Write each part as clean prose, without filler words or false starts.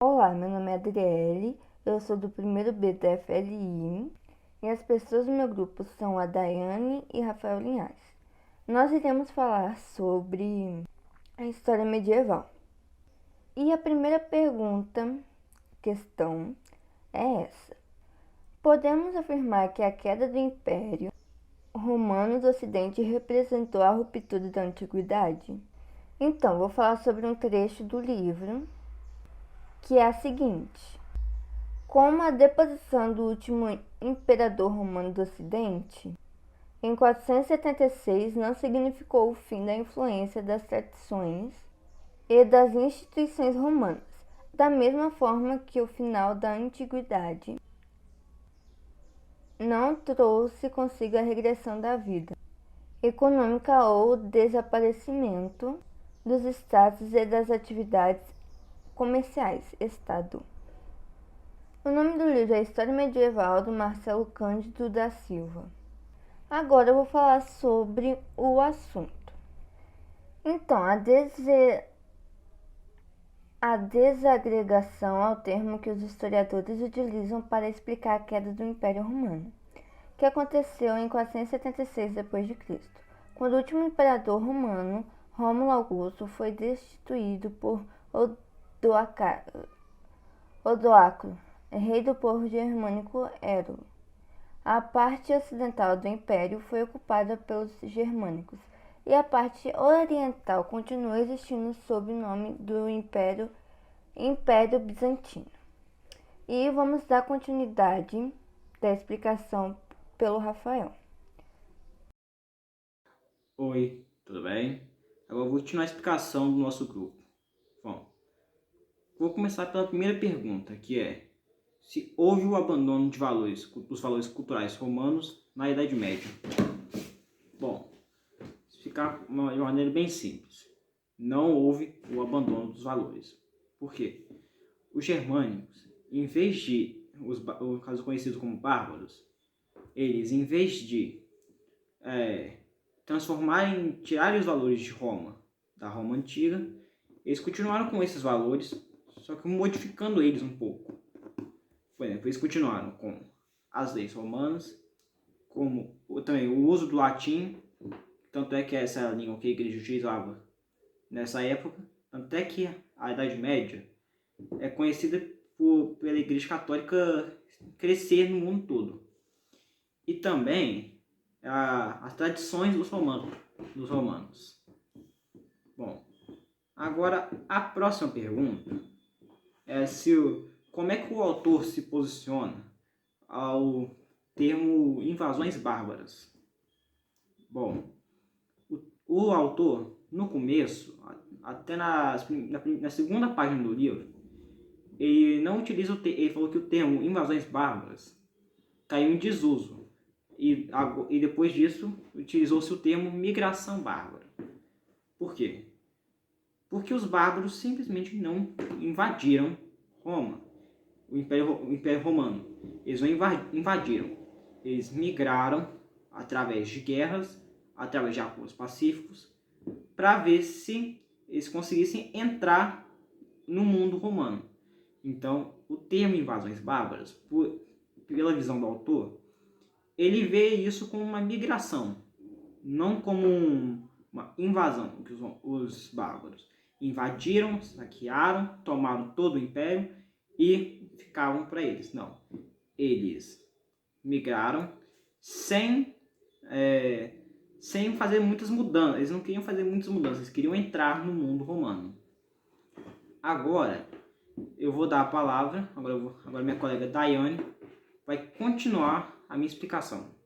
Olá, meu nome é Adriele, eu sou do primeiro B da FLI e as pessoas do meu grupo são a Daiane e Rafael Linhares. Nós iremos falar sobre a história medieval. E a primeira questão é essa. Podemos afirmar que a queda do Império Romano do Ocidente representou a ruptura da Antiguidade? Então, vou falar sobre um trecho do livro que é a seguinte. Como a deposição do último imperador romano do Ocidente, em 476, não significou o fim da influência das tradições e das instituições romanas, da mesma forma que o final da antiguidade não trouxe consigo a regressão da vida econômica ou o desaparecimento dos status e das atividades comerciais. Estado. O nome do livro é História Medieval, do Marcelo Cândido da Silva. Agora eu vou falar sobre o assunto. Então, a desagregação é o termo que os historiadores utilizam para explicar a queda do Império Romano, que aconteceu em 476 d.C., quando o último imperador romano, Rômulo Augusto, foi destituído por Odoacro, rei do povo germânico Érulo. A parte ocidental do império foi ocupada pelos germânicos, e a parte oriental continua existindo sob o nome do Império Bizantino. E vamos dar continuidade da explicação pelo Rafael. Oi, tudo bem? Agora eu vou continuar a explicação do nosso grupo. Bom, vou começar pela primeira pergunta, que é: se houve o abandono dos valores culturais romanos na Idade Média? Bom, explicar de uma maneira bem simples. Não houve o abandono dos valores. Por quê? Os germânicos, em vez de os casos conhecidos como bárbaros, eles, em vez de tirarem os valores de Roma, da Roma antiga, eles continuaram com esses valores, só que modificando eles um pouco. Por exemplo, eles continuaram com as leis romanas, como também o uso do latim, tanto é que essa era a língua que a igreja utilizava nessa época, tanto é que a Idade Média é conhecida pela igreja católica crescer no mundo todo. E também as tradições dos romanos. Bom, agora a próxima pergunta é como é que o autor se posiciona ao termo invasões bárbaras. Bom, o autor, no começo, até na segunda página do livro, ele não utiliza ele falou que o termo invasões bárbaras caiu em desuso. E depois disso, utilizou-se o termo migração bárbara. Por quê? Porque os bárbaros simplesmente não invadiram Roma, o Império Romano. Eles não invadiram. Eles migraram através de guerras, através de acordos pacíficos, para ver se eles conseguissem entrar no mundo romano. Então, o termo invasões bárbaras, pela visão do autor, ele vê isso como uma migração, não como uma invasão, que os bárbaros invadiram, saquearam, tomaram todo o império e ficavam para eles. Não, eles migraram sem fazer muitas mudanças. Eles não queriam fazer muitas mudanças, eles queriam entrar no mundo romano. Agora, eu vou dar a palavra, agora minha colega Daiane vai continuar a minha explicação.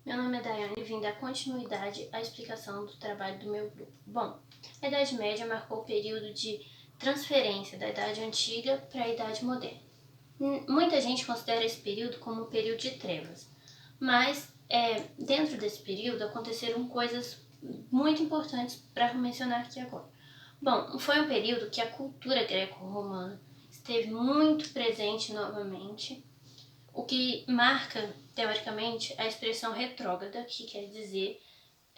Meu nome é Daiane e vim dar continuidade à explicação do trabalho do meu grupo. Bom, a Idade Média marcou o período de transferência da Idade Antiga para a Idade Moderna. Muita gente considera esse período como um período de trevas, mas dentro desse período aconteceram coisas muito importantes para mencionar aqui agora. Bom, foi um período que a cultura greco-romana esteve muito presente novamente, o que marca, teoricamente, a expressão retrógrada, que quer dizer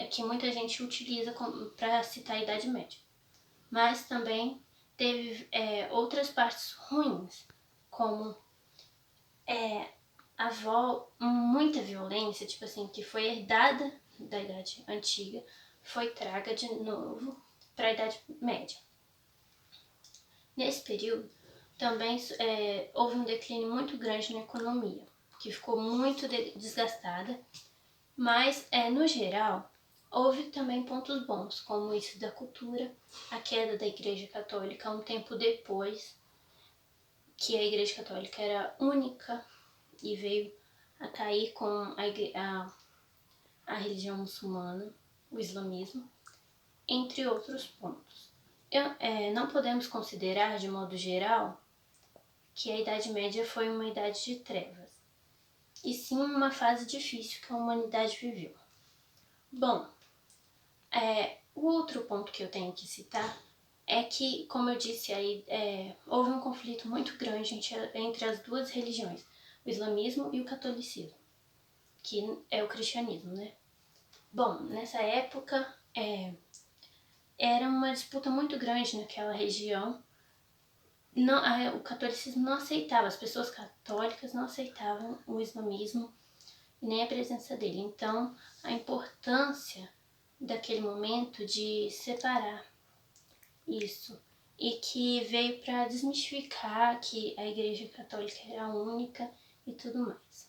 que muita gente utiliza para citar a Idade Média. Mas também teve outras partes ruins, como muita violência, tipo assim, que foi herdada da Idade Antiga, foi traga de novo para a Idade Média. Nesse período, também houve um declínio muito grande na economia, que ficou muito desgastada, mas, no geral, houve também pontos bons, como isso da cultura, a queda da Igreja Católica um tempo depois, que a Igreja Católica era única e veio a cair com a religião muçulmana, o islamismo, entre outros pontos. Não podemos considerar, de modo geral, que a Idade Média foi uma idade de trevas, e sim uma fase difícil que a humanidade viveu. Bom, o outro ponto que eu tenho que citar é que, como eu disse, houve um conflito muito grande entre as duas religiões, o islamismo e o catolicismo, que é o cristianismo, né? Bom, nessa época era uma disputa muito grande naquela região. O catolicismo não aceitava, as pessoas católicas não aceitavam o islamismo nem a presença dele. Então, a importância daquele momento de separar isso, e que veio para desmistificar que a Igreja Católica era única e tudo mais.